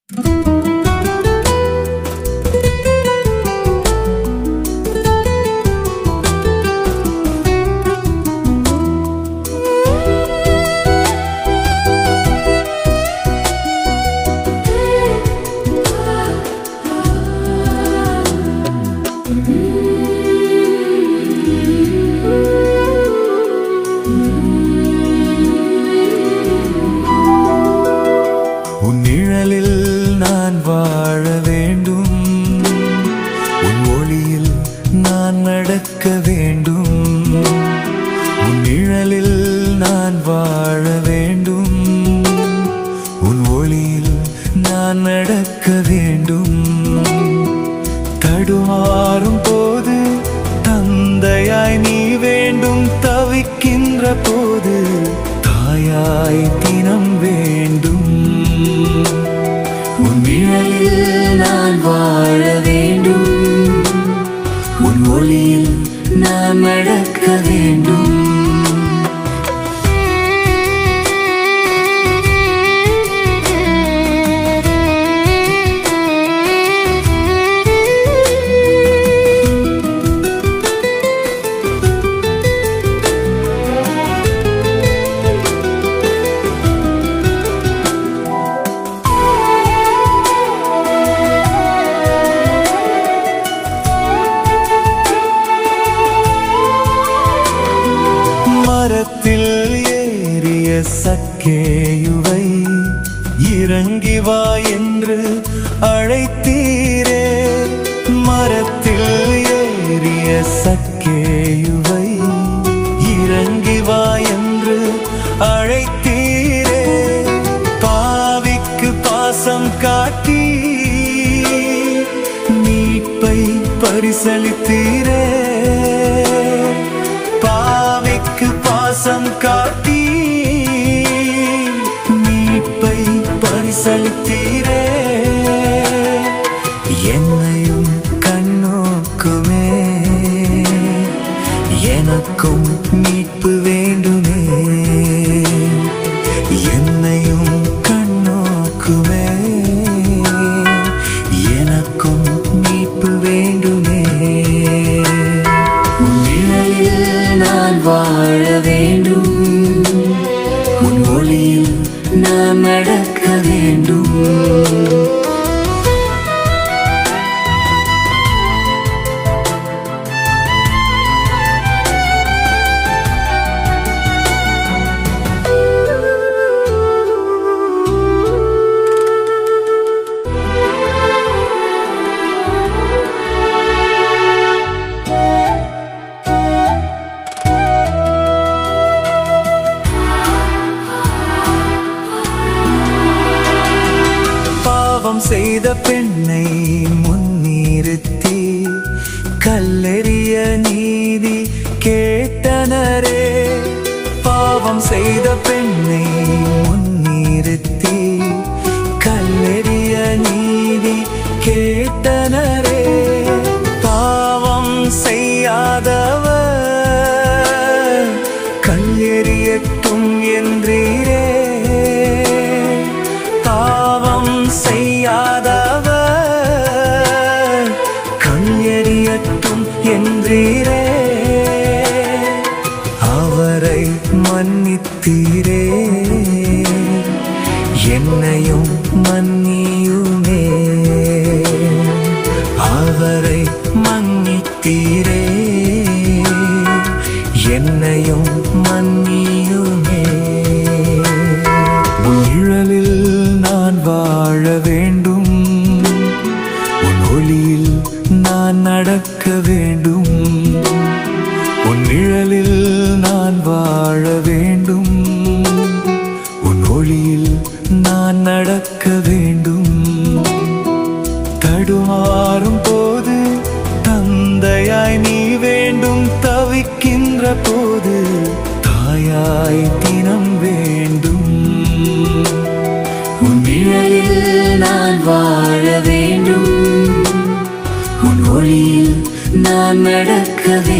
உன் நிழலில் நான் வாழ வேண்டும், உன் ஒளியில் நான் நடக்க வேண்டும். உன் நிழலில் நான் வாழ வேண்டும், உன் ஒளியில் நான் நடக்க வேண்டும். தடுமாறும் போது தந்தையாய் நீ வேண்டும், தவிக்கின்ற போது தாயாய் தினம் வேண்டும். உன் நிழலில் நான் வாழ வேண்டும், உன் ஒளியில் நான் நடக்க வேண்டும். மரத்தில் ஏறிய சக்கேயுவை இறங்கி வா என்று அழைத்தீரே. மரத்தில் ஏறிய சக்கேயுவை இறங்கி வா என்று அழைத்தீரே. பாவிக்கு பாசம் காட்டி மீட்பை பரிசளித்தீரே. பாசம் காட்டி மீட்பை பரிசளித்தீரே. என்னையும் கண்ணோக்குமே, எனக்கும் மீட்பு வேண்டுமே. என்னையும் கண்ணோக்குமே, எனக்கும் மீட்பு வேண்டுமே. உன் நிழலில் நான் வாழ வேண்டும், உன் ஒளியில் நான் நடக்க வேண்டும். பாவம் செய்த பெண்ணை முன்னிறுத்தி கல்லெறிய நீதி கேட்டனரே. பாவம் செய்த பெண்ணை முன்னிறுத்தி கல்லெறிய நீதி கேட்டனரே. பாவம் செய்யாதவர் கல்லெறியட்டும் என்றீரே. பாவம் செய்யாதவர் கல்லெறியட்டும் என்றீரே. அவரை மன்னித்தீரே, என்னையும் மன்னியுமே. அவரை மன்னித்தீரே, என்னையும் மன்னியுமே. உன் நிழலில் நான் வாழ வேண்டும், உன் ஒளியில் நான் நடக்க வேண்டும். உன் நிழலில் நான் வாழ வேண்டும், உன் ஒளியில் நான் நடக்க வேண்டும். தடுமாறும் போது தந்தையாய் நீ வேண்டும், தவிக்கின்ற போது தாயாய் தினம் வேண்டும். உன் நிழலில் நான் வாழ வேண்டும், உன் ஒளியில் நான் நடக்க வேண்டும்.